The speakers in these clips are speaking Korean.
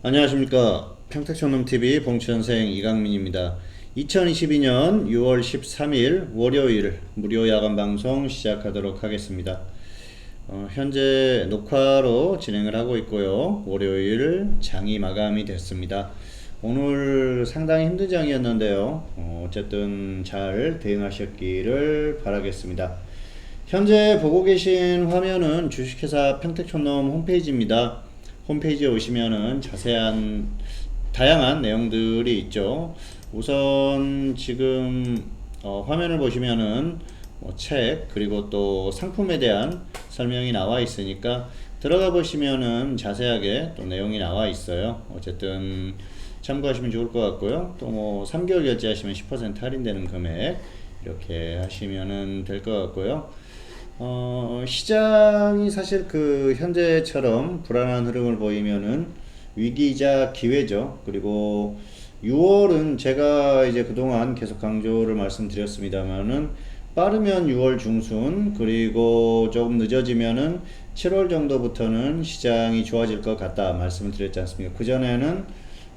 안녕하십니까. 평택촌놈TV 봉천생 이강민입니다. 2022년 6월 13일 월요일 무료 야간 방송 시작하도록 하겠습니다. 현재 녹화로 진행을 하고 있고요. 월요일 장이 마감이 됐습니다. 오늘 상당히 힘든 장이었는데요. 어쨌든 잘 대응하셨기를 바라겠습니다. 현재 보고 계신 화면은 주식회사 평택촌놈 홈페이지입니다. 홈페이지에 오시면은 자세한 다양한 내용들이 있죠. 우선 지금 화면을 보시면은 책 그리고 또 상품에 대한 설명이 나와 있으니까 들어가 보시면은 자세하게 또 내용이 나와 있어요. 어쨌든 참고하시면 좋을 것 같고요. 또 3개월 결제하시면 10% 할인되는 금액 이렇게 하시면은 될 것 같고요. 시장이 사실 현재처럼 불안한 흐름을 보이면은 위기이자 기회죠. 그리고 6월은 제가 이제 그동안 계속 강조를 말씀드렸습니다만은 빠르면 6월 중순 그리고 조금 늦어지면은 7월 정도부터는 시장이 좋아질 것 같다 말씀을 드렸지 않습니까? 그전에는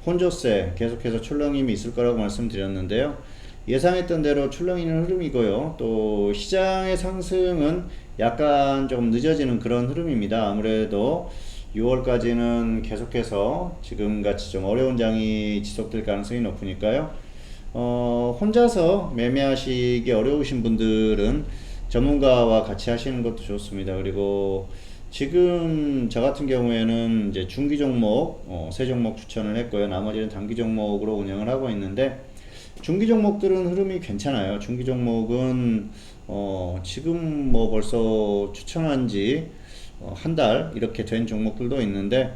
혼조세 계속해서 출렁임이 있을 거라고 말씀드렸는데요. 예상했던 대로 출렁이는 흐름이고요. 또 시장의 상승은 약간 조금 늦어지는 그런 흐름입니다. 아무래도 6월까지는 계속해서 지금같이 좀 어려운 장이 지속될 가능성이 높으니까요. 혼자서 매매하시기 어려우신 분들은 전문가와 같이 하시는 것도 좋습니다. 그리고 지금 저 같은 경우에는 이제 중기 종목 세 종목 추천을 했고요. 나머지는 단기 종목으로 운영을 하고 있는데 중기 종목들은 흐름이 괜찮아요. 중기 종목은 지금 벌써 추천한 지 한 달 이렇게 된 종목들도 있는데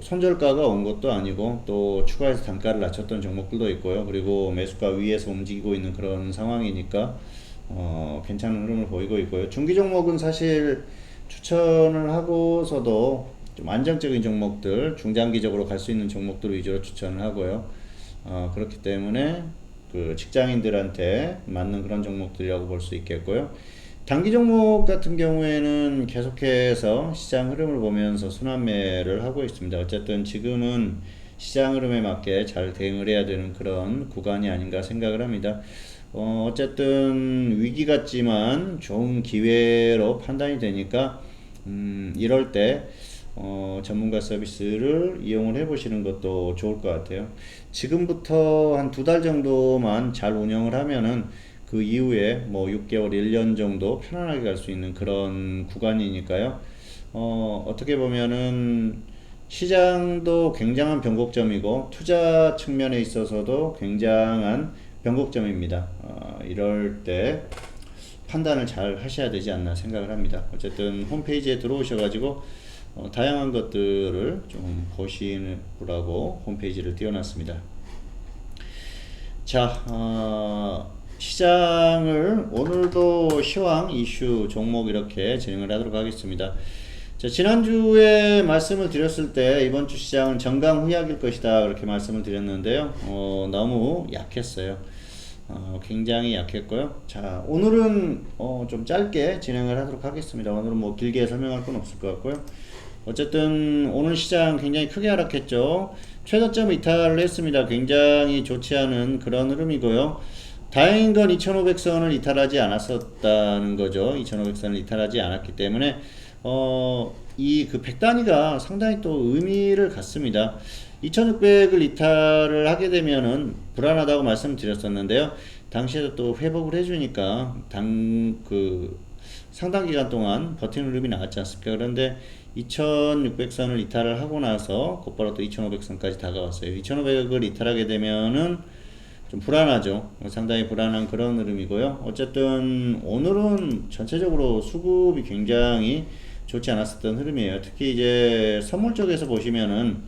손절가가 온 것도 아니고 또 추가해서 단가를 낮췄던 종목들도 있고요. 그리고 매수가 위에서 움직이고 있는 그런 상황이니까 괜찮은 흐름을 보이고 있고요. 중기 종목은 사실 추천을 하고서도 좀 안정적인 종목들, 중장기적으로 갈 수 있는 종목들 위주로 추천을 하고요. 그렇기 때문에 직장인들한테 맞는 그런 종목들이라고 볼 수 있겠고요. 단기 종목 같은 경우에는 계속해서 시장 흐름을 보면서 순환매를 하고 있습니다. 어쨌든 지금은 시장 흐름에 맞게 잘 대응을 해야 되는 그런 구간이 아닌가 생각을 합니다. 어쨌든 위기 같지만 좋은 기회로 판단이 되니까 이럴 때 전문가 서비스를 이용을 해보시는 것도 좋을 것 같아요. 지금부터 한 2달 정도만 잘 운영을 하면은 그 이후에 6개월, 1년 정도 편안하게 갈 수 있는 그런 구간이니까요. 어떻게 보면은 시장도 굉장한 변곡점이고 투자 측면에 있어서도 굉장한 변곡점입니다. 이럴 때 판단을 잘 하셔야 되지 않나 생각을 합니다. 어쨌든 홈페이지에 들어오셔가지고 다양한 것들을 좀 보시라고 홈페이지를 띄워놨습니다. 자, 시장을 오늘도 시황 이슈 종목 이렇게 진행을 하도록 하겠습니다. 자, 지난주에 말씀을 드렸을 때 이번 주 시장은 정강후약일 것이다 그렇게 말씀을 드렸는데요. 너무 약했어요. 굉장히 약했고요. 자, 오늘은 좀 짧게 진행을 하도록 하겠습니다. 오늘은 길게 설명할 건 없을 것 같고요. 어쨌든 오늘 시장 굉장히 크게 하락했죠. 최저점 이탈을 했습니다. 굉장히 좋지 않은 그런 흐름이고요. 다행인 건 2500선을 이탈하지 않았었다는 거죠. 2500선을 이탈하지 않았기 때문에 이 100단위가 상당히 또 의미를 갖습니다. 2600을 이탈을 하게 되면은 불안하다고 말씀드렸었는데요. 당시에도 또 회복을 해주니까 상당 기간 동안 버티는 흐름이 나왔지 않습니까? 그런데 2600선을 이탈을 하고 나서 곧바로 또 2500선까지 다가왔어요. 2500을 이탈하게 되면은 좀 불안하죠. 상당히 불안한 그런 흐름이고요. 어쨌든 오늘은 전체적으로 수급이 굉장히 좋지 않았었던 흐름이에요. 특히 이제 선물 쪽에서 보시면은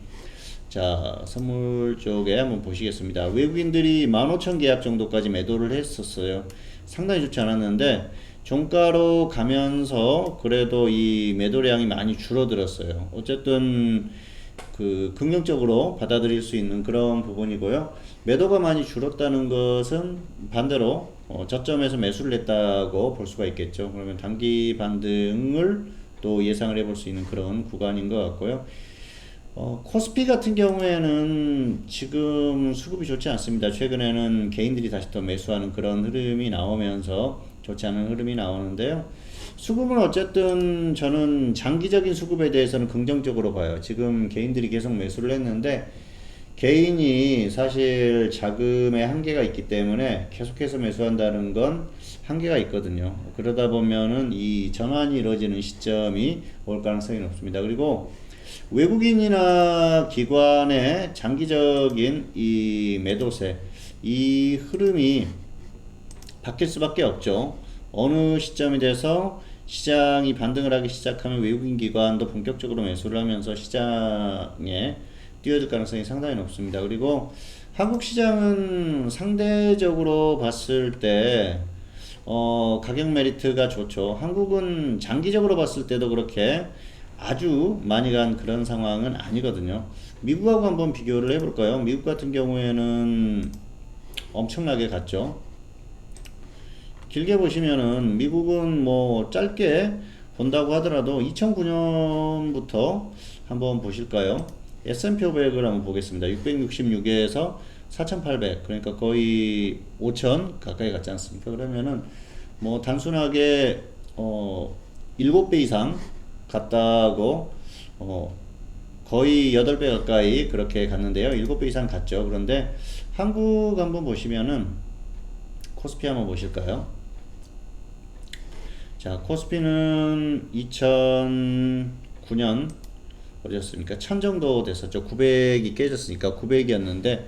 자, 선물 쪽에 한번 보시겠습니다. 외국인들이 15,000 계약 정도까지 매도를 했었어요. 상당히 좋지 않았는데 종가로 가면서 그래도 이 매도량이 많이 줄어들었어요. 어쨌든 긍정적으로 받아들일 수 있는 그런 부분이고요. 매도가 많이 줄었다는 것은 반대로 저점에서 매수를 했다고 볼 수가 있겠죠. 그러면 단기 반등을 또 예상을 해볼 수 있는 그런 구간인 것 같고요. 코스피 같은 경우에는 지금 수급이 좋지 않습니다. 최근에는 개인들이 다시 또 매수하는 그런 흐름이 나오면서 좋지 않은 흐름이 나오는데요. 수급은 어쨌든 저는 장기적인 수급에 대해서는 긍정적으로 봐요. 지금 개인들이 계속 매수를 했는데 개인이 사실 자금에 한계가 있기 때문에 계속해서 매수한다는 건 한계가 있거든요. 그러다 보면은 이 전환이 이루어지는 시점이 올 가능성이 높습니다. 그리고 외국인이나 기관의 장기적인 이 매도세, 이 흐름이 바뀔 수밖에 없죠. 어느 시점이 돼서 시장이 반등을 하기 시작하면 외국인 기관도 본격적으로 매수를 하면서 시장에 뛰어들 가능성이 상당히 높습니다. 그리고 한국 시장은 상대적으로 봤을 때 가격 메리트가 좋죠. 한국은 장기적으로 봤을 때도 그렇게 아주 많이 간 그런 상황은 아니거든요. 미국하고 한번 비교를 해볼까요? 미국 같은 경우에는 엄청나게 갔죠. 길게 보시면은 미국은 뭐 짧게 본다고 하더라도 2009년부터 한번 보실까요? S&P 500을 한번 보겠습니다. 666에서 4,800, 그러니까 거의 5,000 가까이 갔지 않습니까? 그러면은 뭐 단순하게 7배 이상 갔다고 거의 8배 가까이 그렇게 갔는데요. 7배 이상 갔죠. 그런데 한국 한번 보시면은 코스피 한번 보실까요? 자, 코스피는 2009년 어디였습니까? 1000 정도 됐었죠. 900이 깨졌으니까 900이었는데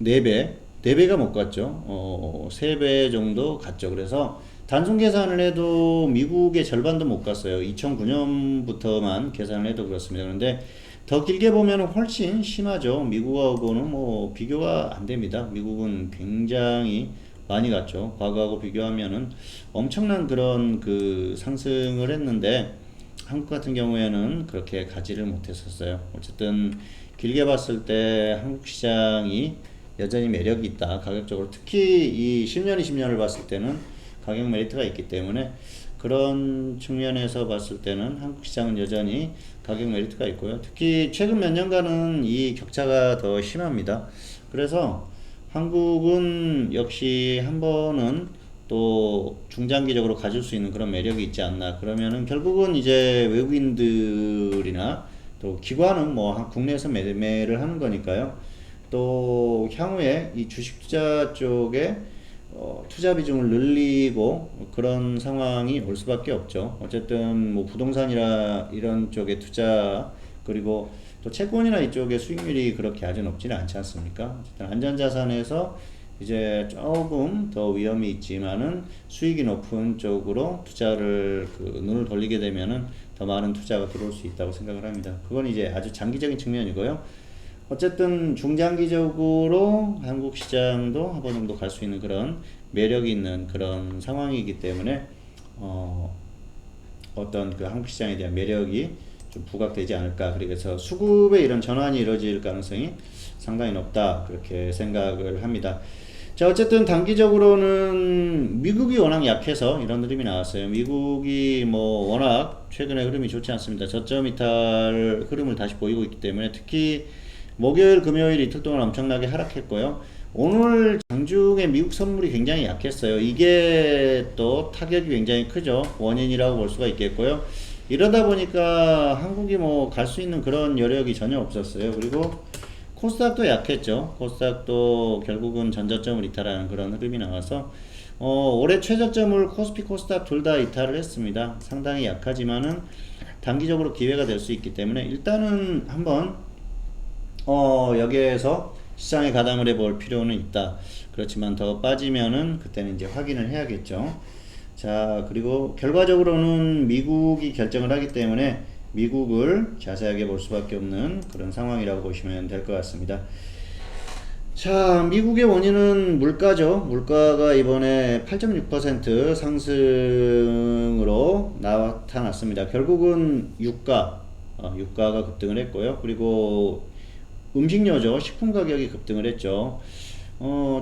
4배, 4배가 못 갔죠. 3배 정도 갔죠. 그래서 단순 계산을 해도 미국의 절반도 못 갔어요. 2009년부터만 계산을 해도 그렇습니다. 그런데 더 길게 보면 훨씬 심하죠. 미국하고는 뭐 비교가 안 됩니다. 미국은 굉장히 많이 갔죠. 과거하고 비교하면은 엄청난 그런 그 상승을 했는데 한국 같은 경우에는 그렇게 가지를 못했었어요. 어쨌든 길게 봤을 때 한국 시장이 여전히 매력이 있다. 가격적으로 특히 이 10년, 20년을 봤을 때는 가격 메리트가 있기 때문에 그런 측면에서 봤을 때는 한국 시장은 여전히 가격 메리트가 있고요. 특히 최근 몇 년간은 이 격차가 더 심합니다. 그래서 한국은 역시 한 번은 또 중장기적으로 가질 수 있는 그런 매력이 있지 않나. 그러면은 결국은 이제 외국인들이나 또 기관은 뭐 국내에서 매매를 하는 거니까요. 또 향후에 이 주식 투자 쪽에 투자 비중을 늘리고 그런 상황이 올 수밖에 없죠. 어쨌든 뭐 부동산이라 이런 쪽에 투자, 그리고 또 채권이나 이쪽에 수익률이 그렇게 아주 높지는 않지 않습니까? 어쨌든 안전자산에서 이제 조금 더 위험이 있지만은 수익이 높은 쪽으로 투자를 눈을 돌리게 되면은 더 많은 투자가 들어올 수 있다고 생각을 합니다. 그건 이제 아주 장기적인 측면이고요. 어쨌든 중장기적으로 한국 시장도 한 번 정도 갈 수 있는 그런 매력이 있는 그런 상황이기 때문에 어떤 그 한국 시장에 대한 매력이 좀 부각되지 않을까. 그래서 수급의 이런 전환이 이루어질 가능성이 상당히 높다, 그렇게 생각을 합니다. 자, 어쨌든 단기적으로는 미국이 워낙 약해서 이런 흐름이 나왔어요. 미국이 뭐 워낙 최근에 흐름이 좋지 않습니다. 저점 이탈 흐름을 다시 보이고 있기 때문에 특히 목요일, 금요일 이틀 동안 엄청나게 하락했고요. 오늘 장중에 미국 선물이 굉장히 약했어요. 이게 또 타격이 굉장히 크죠. 원인이라고 볼 수가 있겠고요. 이러다 보니까 한국이 뭐 갈 수 있는 그런 여력이 전혀 없었어요. 그리고 코스닥도 약했죠. 코스닥도 결국은 전저점을 이탈하는 그런 흐름이 나와서 올해 최저점을 코스피, 코스닥 둘 다 이탈을 했습니다. 상당히 약하지만은 단기적으로 기회가 될 수 있기 때문에 일단은 한번 여기에서 시장에 가담을 해볼 필요는 있다. 그렇지만 더 빠지면은 그때는 이제 확인을 해야겠죠. 자, 그리고 결과적으로는 미국이 결정을 하기 때문에 미국을 자세하게 볼 수밖에 없는 그런 상황이라고 보시면 될 것 같습니다. 자, 미국의 원인은 물가죠. 물가가 이번에 8.6% 상승으로 나타났습니다. 결국은 유가가 급등을 했고요. 그리고 음식료죠. 식품 가격이 급등을 했죠.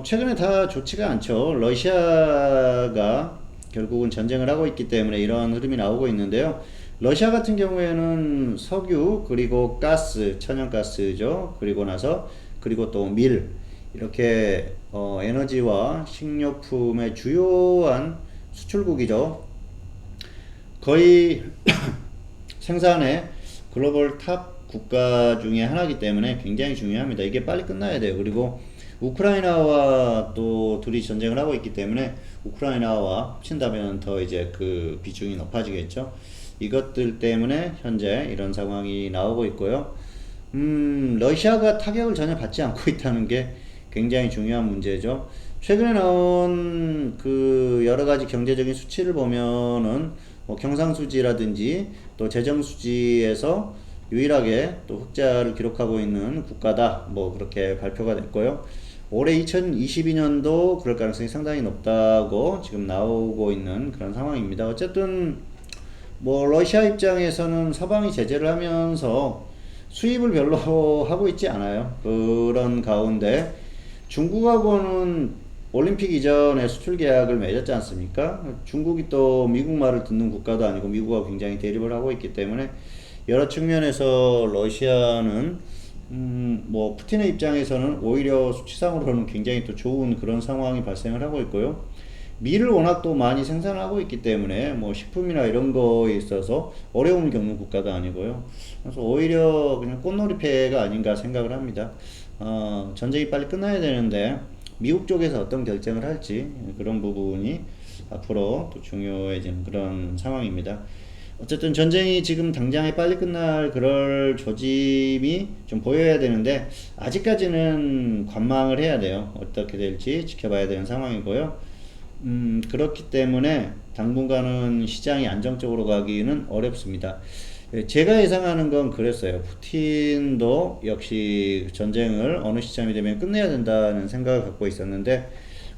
최근에 다 좋지가 않죠. 러시아가 결국은 전쟁을 하고 있기 때문에 이런 흐름이 나오고 있는데요. 러시아 같은 경우에는 석유 그리고 가스, 천연가스죠. 그리고 나서 그리고 또 밀 이렇게 에너지와 식료품의 주요한 수출국이죠. 거의 생산의 글로벌 탑 국가 중에 하나이기 때문에 굉장히 중요합니다. 이게 빨리 끝나야 돼요. 그리고 우크라이나와 또 둘이 전쟁을 하고 있기 때문에 우크라이나와 합친다면 더 이제 그 비중이 높아지겠죠. 이것들 때문에 현재 이런 상황이 나오고 있고요. 러시아가 타격을 전혀 받지 않고 있다는 게 굉장히 중요한 문제죠. 최근에 나온 그 여러 가지 경제적인 수치를 보면은 뭐 경상수지라든지 또 재정수지에서 유일하게 또 흑자를 기록하고 있는 국가다. 뭐 그렇게 발표가 됐고요. 올해 2022년도 그럴 가능성이 상당히 높다고 지금 나오고 있는 그런 상황입니다. 어쨌든 뭐 러시아 입장에서는 서방이 제재를 하면서 수입을 별로 하고 있지 않아요. 그런 가운데 중국하고는 올림픽 이전에 수출 계약을 맺었지 않습니까? 중국이 또 미국 말을 듣는 국가도 아니고 미국하고 굉장히 대립을 하고 있기 때문에 여러 측면에서 러시아는 뭐 푸틴의 입장에서는 오히려 수치상으로는 굉장히 또 좋은 그런 상황이 발생을 하고 있고요. 밀을 워낙 또 많이 생산하고 있기 때문에 뭐 식품이나 이런 거에 있어서 어려움을 겪는 국가도 아니고요. 그래서 오히려 그냥 꽃놀이패가 아닌가 생각을 합니다. 전쟁이 빨리 끝나야 되는데 미국 쪽에서 어떤 결정을 할지 그런 부분이 앞으로 또 중요해지는 그런 상황입니다. 어쨌든 전쟁이 지금 당장에 빨리 끝날 그럴 조짐이 좀 보여야 되는데 아직까지는 관망을 해야 돼요. 어떻게 될지 지켜봐야 되는 상황이고요. 그렇기 때문에 당분간은 시장이 안정적으로 가기는 어렵습니다. 제가 예상하는 건 그랬어요. 푸틴도 역시 전쟁을 어느 시점이 되면 끝내야 된다는 생각을 갖고 있었는데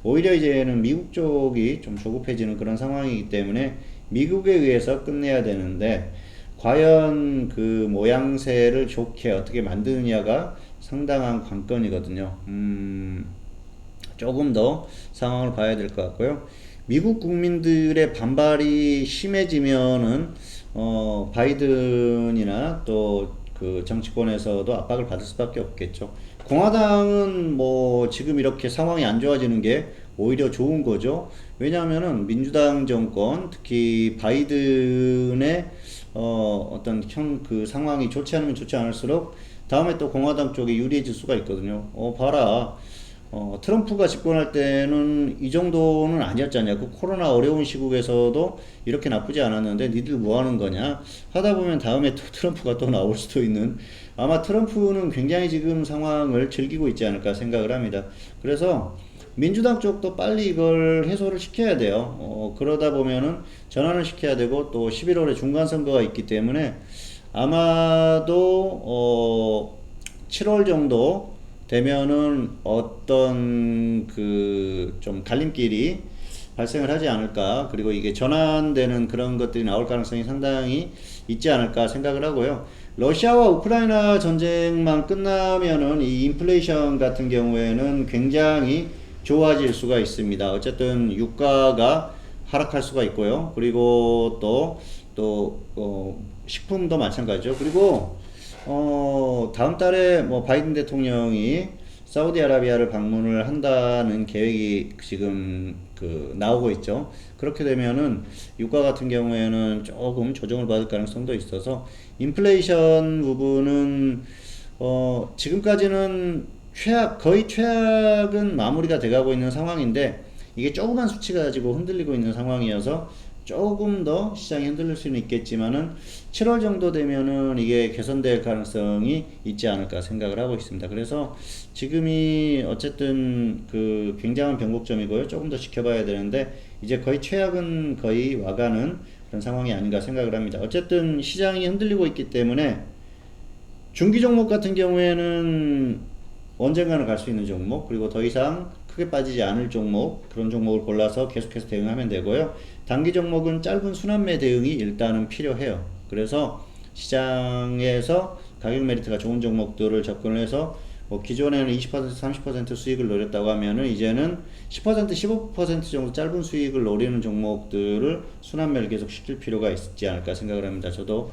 오히려 이제는 미국 쪽이 좀 조급해지는 그런 상황이기 때문에 미국에 의해서 끝내야 되는데 과연 그 모양새를 좋게 어떻게 만드느냐가 상당한 관건이거든요. 조금 더 상황을 봐야 될 것 같고요. 미국 국민들의 반발이 심해지면은 바이든이나 또 그 정치권에서도 압박을 받을 수밖에 없겠죠. 공화당은 뭐 지금 이렇게 상황이 안 좋아지는 게 오히려 좋은 거죠. 왜냐하면은 민주당 정권, 특히 바이든의 어떤 그 상황이 좋지 않으면 좋지 않을수록 다음에 또 공화당 쪽에 유리해질 수가 있거든요. 봐라. 트럼프가 집권할 때는 이 정도는 아니었잖냐. 그 코로나 어려운 시국에서도 이렇게 나쁘지 않았는데 니들 뭐 하는 거냐 하다 보면 다음에 또 트럼프가 또 나올 수도 있는, 아마 트럼프는 굉장히 지금 상황을 즐기고 있지 않을까 생각을 합니다. 그래서 민주당 쪽도 빨리 이걸 해소를 시켜야 돼요. 그러다 보면은 전환을 시켜야 되고 또 11월에 중간선거가 있기 때문에 아마도 7월 정도 되면은 어떤 그 좀 갈림길이 발생을 하지 않을까, 그리고 이게 전환되는 그런 것들이 나올 가능성이 상당히 있지 않을까 생각을 하고요. 러시아와 우크라이나 전쟁만 끝나면은 이 인플레이션 같은 경우에는 굉장히 좋아질 수가 있습니다. 어쨌든 유가가 하락할 수가 있고요. 그리고 식품도 마찬가지죠. 그리고 다음 달에 뭐 바이든 대통령이 사우디아라비아를 방문을 한다는 계획이 지금 나오고 있죠. 그렇게 되면은 유가 같은 경우에는 조금 조정을 받을 가능성도 있어서 인플레이션 부분은 지금까지는 거의 최악은 마무리가 돼가고 있는 상황인데 이게 조그만 수치 가지고 흔들리고 있는 상황이어서 조금 더 시장이 흔들릴 수는 있겠지만은 7월 정도 되면은 이게 개선될 가능성이 있지 않을까 생각을 하고 있습니다. 그래서 지금이 어쨌든 그 굉장한 변곡점이고요. 조금 더 지켜봐야 되는데 이제 거의 최악은 거의 와가는 그런 상황이 아닌가 생각을 합니다. 어쨌든 시장이 흔들리고 있기 때문에 중기 종목 같은 경우에는 언젠가는 갈 수 있는 종목, 그리고 더 이상 크게 빠지지 않을 종목, 그런 종목을 골라서 계속해서 대응하면 되고요. 단기 종목은 짧은 순환매 대응이 일단은 필요해요. 그래서 시장에서 가격 메리트가 좋은 종목들을 접근을 해서 뭐 기존에는 20% 30% 수익을 노렸다고 하면은 이제는 10% 15% 정도 짧은 수익을 노리는 종목들을 순환매를 계속 시킬 필요가 있지 않을까 생각을 합니다. 저도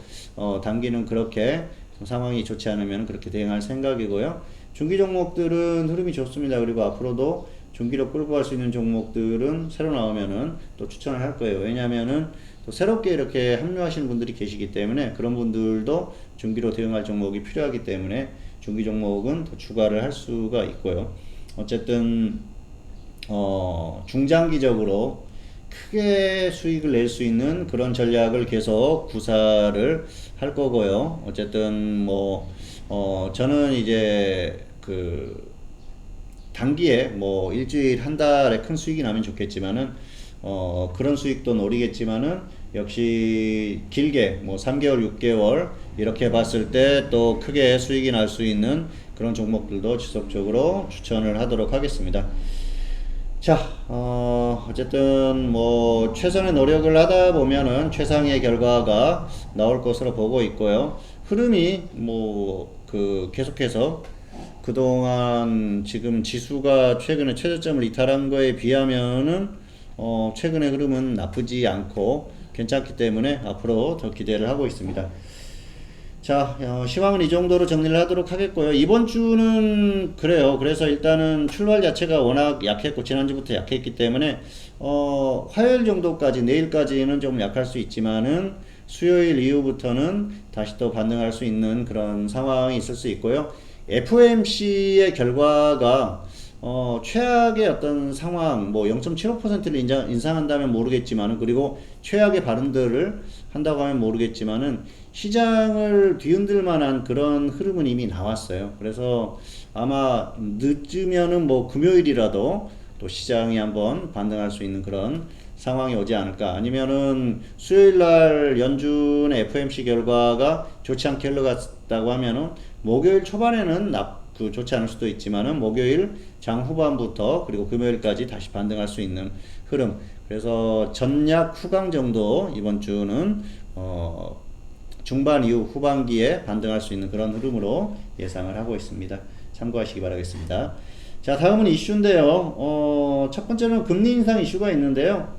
단기는 그렇게 상황이 좋지 않으면 그렇게 대응할 생각이고요. 중기 종목들은 흐름이 좋습니다. 그리고 앞으로도 중기로 끌고 갈 수 있는 종목들은 새로 나오면은 또 추천을 할 거예요. 왜냐면은 또 새롭게 이렇게 합류하시는 분들이 계시기 때문에 그런 분들도 중기로 대응할 종목이 필요하기 때문에 중기 종목은 더 추가를 할 수가 있고요. 어쨌든 중장기적으로 크게 수익을 낼 수 있는 그런 전략을 계속 구사를 할 거고요. 어쨌든 저는 이제 단기에 뭐 일주일 한 달에 큰 수익이 나면 좋겠지만은 그런 수익도 노리겠지만은 역시 길게 뭐 3개월 6개월 이렇게 봤을 때 또 크게 수익이 날 수 있는 그런 종목들도 지속적으로 추천을 하도록 하겠습니다. 자, 어쨌든 뭐 최선의 노력을 하다 보면은 최상의 결과가 나올 것으로 보고 있고요. 흐름이 계속해서 그동안 지금 지수가 최근에 최저점을 이탈한 거에 비하면은 최근의 흐름은 나쁘지 않고 괜찮기 때문에 앞으로 더 기대를 하고 있습니다. 자, 시황은 이 정도로 정리를 하도록 하겠고요. 이번 주는 그래요. 그래서 일단은 출발 자체가 워낙 약했고 지난주부터 약했기 때문에 화요일 정도까지 내일까지는 좀 약할 수 있지만은 수요일 이후부터는 다시 또 반등할 수 있는 그런 상황이 있을 수 있고요. FOMC의 결과가 최악의 어떤 상황, 뭐 0.75%를 인상한다면 모르겠지만은, 그리고 최악의 발언들을 한다고 하면 모르겠지만은, 시장을 뒤흔들 만한 그런 흐름은 이미 나왔어요. 그래서 아마 늦으면은 뭐 금요일이라도 또 시장이 한번 반등할 수 있는 그런 상황이 오지 않을까. 아니면은 수요일날 연준의 FOMC 결과가 좋지 않게 흘러갔다고 하면은 목요일 초반에는 좋지 않을 수도 있지만은 목요일 장 후반부터 그리고 금요일까지 다시 반등할 수 있는 흐름. 그래서 전략 후강 정도 이번 주는 중반 이후 후반기에 반등할 수 있는 그런 흐름으로 예상을 하고 있습니다. 참고하시기 바라겠습니다. 자, 다음은 이슈인데요. 첫 번째는 금리 인상 이슈가 있는데요.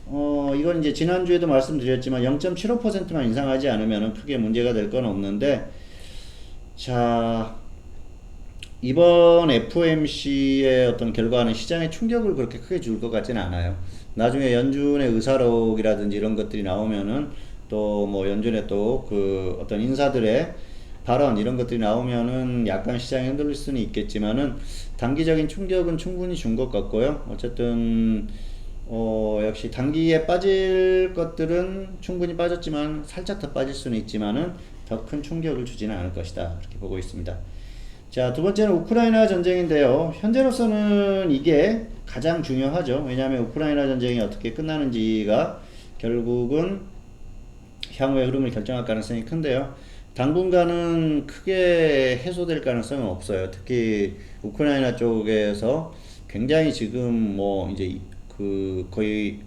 이건 이제 지난주에도 말씀드렸지만 0.75%만 인상하지 않으면 크게 문제가 될 건 없는데, 자, 이번 FOMC의 어떤 결과는 시장에 충격을 그렇게 크게 줄 것 같지는 않아요. 나중에 연준의 의사록이라든지 이런 것들이 나오면은 또 뭐 연준의 또 어떤 인사들의 발언 이런 것들이 나오면은 약간 시장이 흔들릴 수는 있겠지만은 단기적인 충격은 충분히 준 것 같고요. 어쨌든 역시 단기에 빠질 것들은 충분히 빠졌지만 살짝 더 빠질 수는 있지만은 더 큰 충격을 주지는 않을 것이다, 그렇게 보고 있습니다. 자, 두 번째는 우크라이나 전쟁인데요. 현재로서는 이게 가장 중요하죠. 왜냐하면 우크라이나 전쟁이 어떻게 끝나는지가 결국은 향후의 흐름을 결정할 가능성이 큰데요. 당분간은 크게 해소될 가능성은 없어요. 특히 우크라이나 쪽에서 굉장히 지금 이제 거의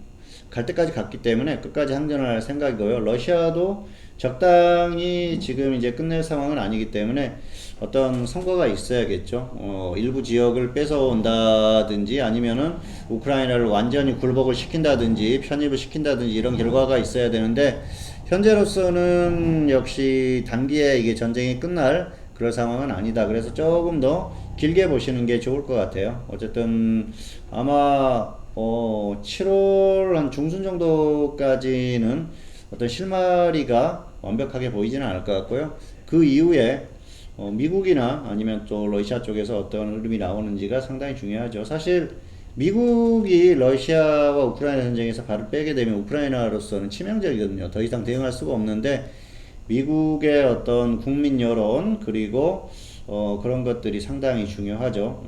갈 때까지 갔기 때문에 끝까지 항전을 할 생각이고요. 러시아도 적당히 지금 이제 끝낼 상황은 아니기 때문에 어떤 선거가 있어야겠죠. 일부 지역을 뺏어온다든지 아니면은 우크라이나를 완전히 굴복을 시킨다든지 편입을 시킨다든지 이런 결과가 있어야 되는데, 현재로서는 역시 단기에 이게 전쟁이 끝날 그럴 상황은 아니다. 그래서 조금 더 길게 보시는 게 좋을 것 같아요. 어쨌든 아마 7월 한 중순 정도까지는 어떤 실마리가 완벽하게 보이지는 않을 것 같고요. 그 이후에 미국이나 아니면 또 러시아 쪽에서 어떤 흐름이 나오는지가 상당히 중요하죠. 사실 미국이 러시아와 우크라이나 전쟁에서 발을 빼게 되면 우크라이나로서는 치명적이거든요. 더 이상 대응할 수가 없는데 미국의 어떤 국민 여론 그리고 그런 것들이 상당히 중요하죠.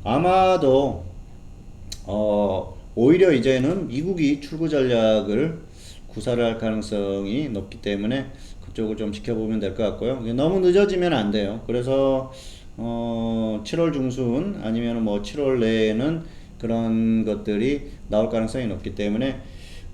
아마도 오히려 이제는 미국이 출구 전략을 구사를 할 가능성이 높기 때문에 그쪽을 좀 지켜보면 될 것 같고요. 너무 늦어지면 안 돼요. 그래서 7월 중순 아니면 뭐 7월 내에는 그런 것들이 나올 가능성이 높기 때문에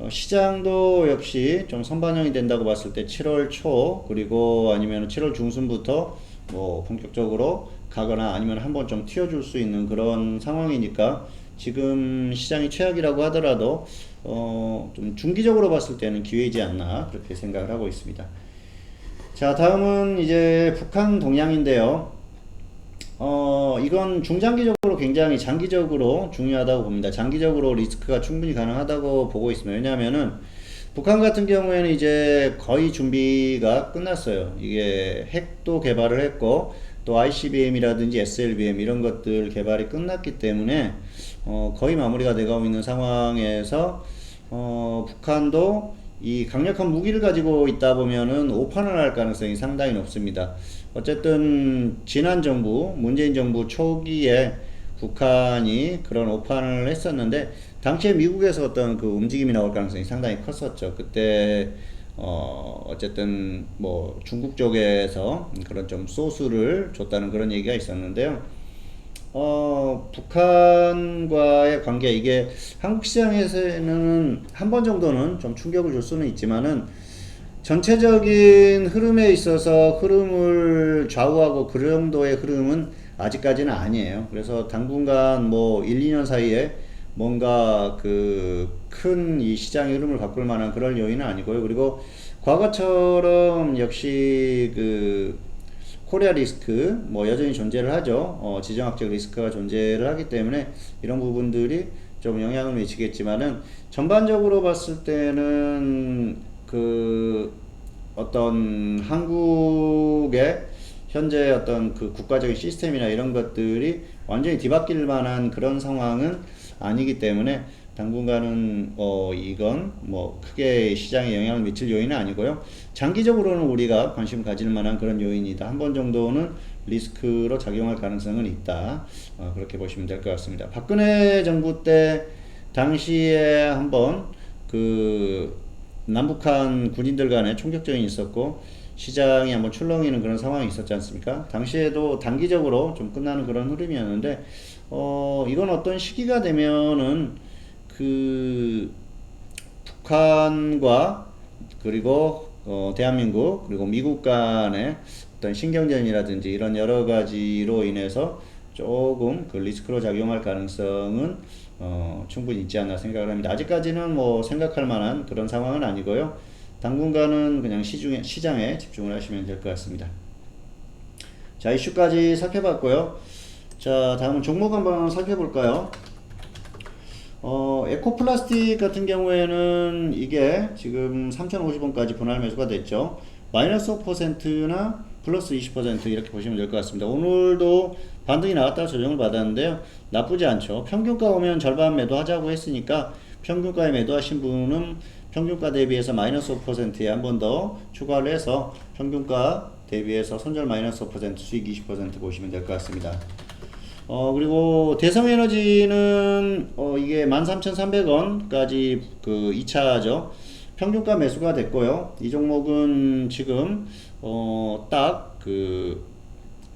시장도 역시 좀 선반영이 된다고 봤을 때 7월 초 그리고 아니면 7월 중순부터 뭐 본격적으로 가거나 아니면 한번 좀 튀어줄 수 있는 그런 상황이니까 지금 시장이 최악이라고 하더라도 좀 중기적으로 봤을 때는 기회이지 않나 그렇게 생각을 하고 있습니다. 자, 다음은 이제 북한 동향인데요. 이건 중장기적으로 굉장히 장기적으로 중요하다고 봅니다. 장기적으로 리스크가 충분히 가능하다고 보고 있습니다. 왜냐하면은 북한 같은 경우에는 이제 거의 준비가 끝났어요. 이게 핵도 개발을 했고 또 ICBM이라든지 SLBM 이런 것들 개발이 끝났기 때문에 거의 마무리가 되고 있는 상황에서 북한도 이 강력한 무기를 가지고 있다 보면은 오판을 할 가능성이 상당히 높습니다. 어쨌든 지난 정부, 문재인 정부 초기에 북한이 그런 오판을 했었는데 당시에 미국에서 어떤 그 움직임이 나올 가능성이 상당히 컸었죠. 그때 어쨌든 뭐 중국 쪽에서 그런 좀 소수를 줬다는 그런 얘기가 있었는데요. 북한과의 관계, 이게 한국 시장에서는 한 번 정도는 좀 충격을 줄 수는 있지만은 전체적인 흐름에 있어서 흐름을 좌우하고 그 정도의 흐름은 아직까지는 아니에요. 그래서 당분간 뭐 1, 2년 사이에 뭔가 그 큰 이 시장의 흐름을 바꿀 만한 그런 요인은 아니고요. 그리고 과거처럼 역시 그 코리아 리스크 뭐 여전히 존재를 하죠. 지정학적 리스크가 존재를 하기 때문에 이런 부분들이 좀 영향을 미치겠지만은 전반적으로 봤을 때는 그 어떤 한국의 현재 어떤 그 국가적인 시스템이나 이런 것들이 완전히 뒤바뀔 만한 그런 상황은 아니기 때문에 당분간은 이건 뭐 크게 시장에 영향을 미칠 요인은 아니고요. 장기적으로는 우리가 관심 가질 만한 그런 요인이다. 한 번 정도는 리스크로 작용할 가능성은 있다. 그렇게 보시면 될 것 같습니다. 박근혜 정부 때 당시에 한번 그 남북한 군인들 간에 총격전이 있었고 시장이 한번 출렁이는 그런 상황이 있었지 않습니까? 당시에도 단기적으로 좀 끝나는 그런 흐름이었는데 이건 어떤 시기가 되면은 그 북한과 그리고 대한민국 그리고 미국 간의 어떤 신경전이라든지 이런 여러 가지로 인해서 조금 그 리스크로 작용할 가능성은 충분히 있지 않나 생각을 합니다. 아직까지는 뭐 생각할 만한 그런 상황은 아니고요. 당분간은 그냥 시장에 집중을 하시면 될 것 같습니다. 자, 이슈까지 살펴봤고요. 자, 다음은 종목 한번 살펴볼까요? 에코플라스틱 같은 경우에는 이게 지금 3,050원까지 분할 매수가 됐죠. 마이너스 5%나 플러스 20% 이렇게 보시면 될 것 같습니다. 오늘도 반등이 나왔다가 조정을 받았는데요. 나쁘지 않죠. 평균가 오면 절반 매도하자고 했으니까 평균가에 매도하신 분은 평균가 대비해서 마이너스 5%에 한 번 더 추가를 해서 평균가 대비해서 손절 마이너스 5% 수익 20% 보시면 될 것 같습니다. 그리고 대성에너지는 이게 13,300원까지 그 2차죠. 평균가 매수가 됐고요. 이 종목은 지금 딱 그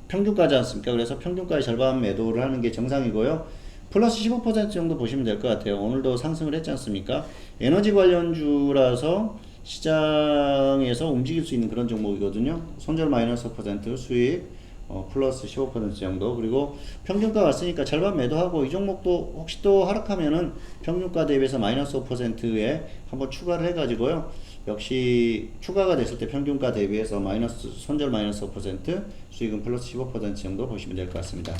평균가지 않습니까? 그래서 평균가의 절반 매도를 하는 게 정상이고요. 플러스 15% 정도 보시면 될 것 같아요. 오늘도 상승을 했지 않습니까? 에너지 관련주라서 시장에서 움직일 수 있는 그런 종목이거든요. 손절 마이너스 5% 수익 플러스 15% 정도. 그리고 평균가 왔으니까 절반 매도하고 이 종목도 혹시 또 하락하면은 평균가 대비해서 마이너스 5%에 한번 추가를 해가지고요. 역시 추가가 됐을 때 평균가 대비해서 마이너스 손절 마이너스 5% 수익은 플러스 15% 정도 보시면 될 것 같습니다.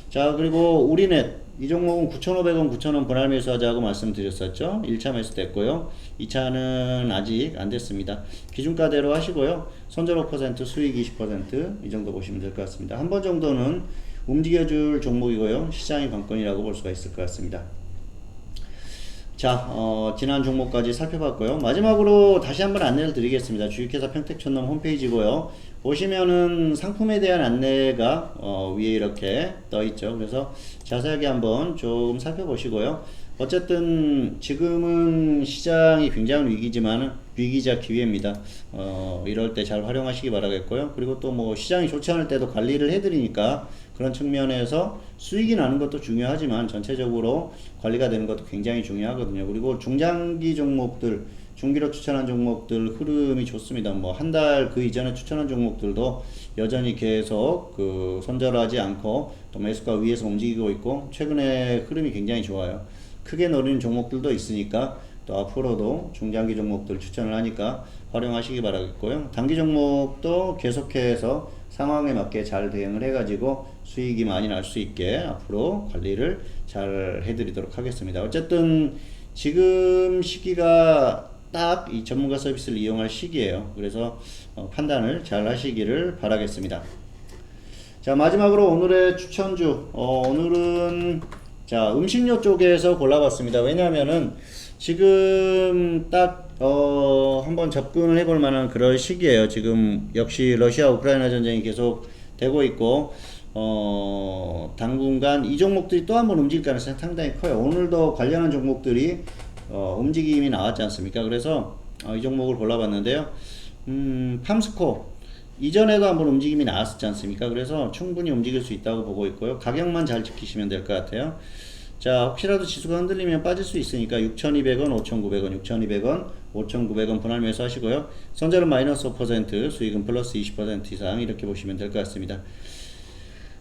자, 그리고 우리넷 이 종목은 9,500원, 9,000원 분할 매수하자고 말씀드렸었죠. 1차 매수 됐고요. 2차는 아직 안 됐습니다. 기준가대로 하시고요. 손절 5%, 수익 20%이 정도 보시면 될 것 같습니다. 한 번 정도는 움직여줄 종목이고요. 시장의 관건이라고 볼 수가 있을 것 같습니다. 자, 지난 종목까지 살펴봤고요. 마지막으로 다시 한번 안내를 드리겠습니다. 주식회사 평택촌놈 홈페이지고요. 보시면은 상품에 대한 안내가 위에 이렇게 떠 있죠. 그래서 자세하게 한번 좀 살펴보시고요. 어쨌든 지금은 시장이 굉장히 위기자 기회입니다. 이럴 때 잘 활용하시기 바라겠고요. 그리고 또 뭐 시장이 좋지 않을 때도 관리를 해드리니까 그런 측면에서 수익이 나는 것도 중요하지만 전체적으로 관리가 되는 것도 굉장히 중요하거든요. 그리고 중장기 종목들 중기로 추천한 종목들 흐름이 좋습니다. 뭐 한 달 그 이전에 추천한 종목들도 여전히 계속 그 손절하지 않고 또 매수가 위에서 움직이고 있고 최근에 흐름이 굉장히 좋아요. 크게 노리는 종목들도 있으니까 또 앞으로도 중장기 종목들 추천을 하니까 활용하시기 바라겠고요. 단기 종목도 계속해서 상황에 맞게 잘 대응을 해가지고 수익이 많이 날 수 있게 앞으로 관리를 잘 해드리도록 하겠습니다. 어쨌든 지금 시기가 딱 이 전문가 서비스를 이용할 시기예요. 그래서 판단을 잘 하시기를 바라겠습니다. 자, 마지막으로 오늘의 추천주. 오늘은 자, 음식료 쪽에서 골라봤습니다. 왜냐하면은 지금 딱 한번 접근을 해볼 만한 그런 시기예요. 지금 역시 러시아 우크라이나 전쟁이 계속 되고 있고 당분간 이 종목들이 또 한번 움직일 가능성이 상당히 커요. 오늘도 관련한 종목들이 움직임이 나왔지 않습니까? 그래서 이 종목을 골라봤는데요. 팜스코 이전에도 한번 움직임이 나왔었지 않습니까? 그래서 충분히 움직일 수 있다고 보고 있고요. 가격만 잘 지키시면 될 것 같아요. 자, 혹시라도 지수가 흔들리면 빠질 수 있으니까 6,200원, 5,900원, 6,200원, 5,900원 분할 매수하시고요. 손절은 마이너스 5%, 수익은 플러스 20% 이상 이렇게 보시면 될 것 같습니다.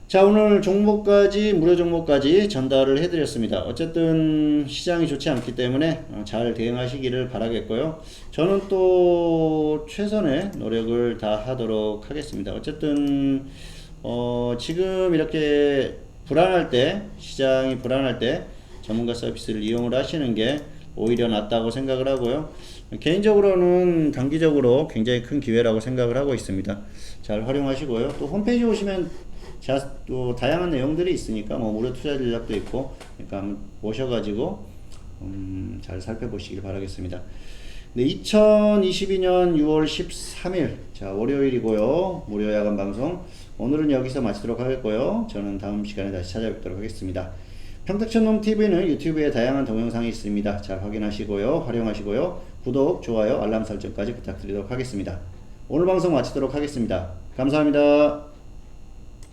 자, 오늘 종목까지 무료 종목까지 전달을 해드렸습니다. 어쨌든 시장이 좋지 않기 때문에 잘 대응하시기를 바라겠고요. 저는 또 최선의 노력을 다 하도록 하겠습니다. 어쨌든 지금 이렇게 불안할 때, 시장이 불안할 때 전문가 서비스를 이용을 하시는 게 오히려 낫다고 생각을 하고요. 개인적으로는 단기적으로 굉장히 큰 기회라고 생각을 하고 있습니다. 잘 활용하시고요. 또 홈페이지 오시면 또 다양한 내용들이 있으니까 뭐 무료 투자 전략도 있고, 그러니까 오셔가지고 잘 살펴보시길 바라겠습니다. 네, 2022년 6월 13일 자 월요일이고요. 무료 야간 방송 오늘은 여기서 마치도록 하겠고요. 저는 다음 시간에 다시 찾아뵙도록 하겠습니다. 평택천놈TV는 유튜브에 다양한 동영상이 있습니다. 잘 확인하시고요. 활용하시고요. 구독, 좋아요, 알람 설정까지 부탁드리도록 하겠습니다. 오늘 방송 마치도록 하겠습니다. 감사합니다.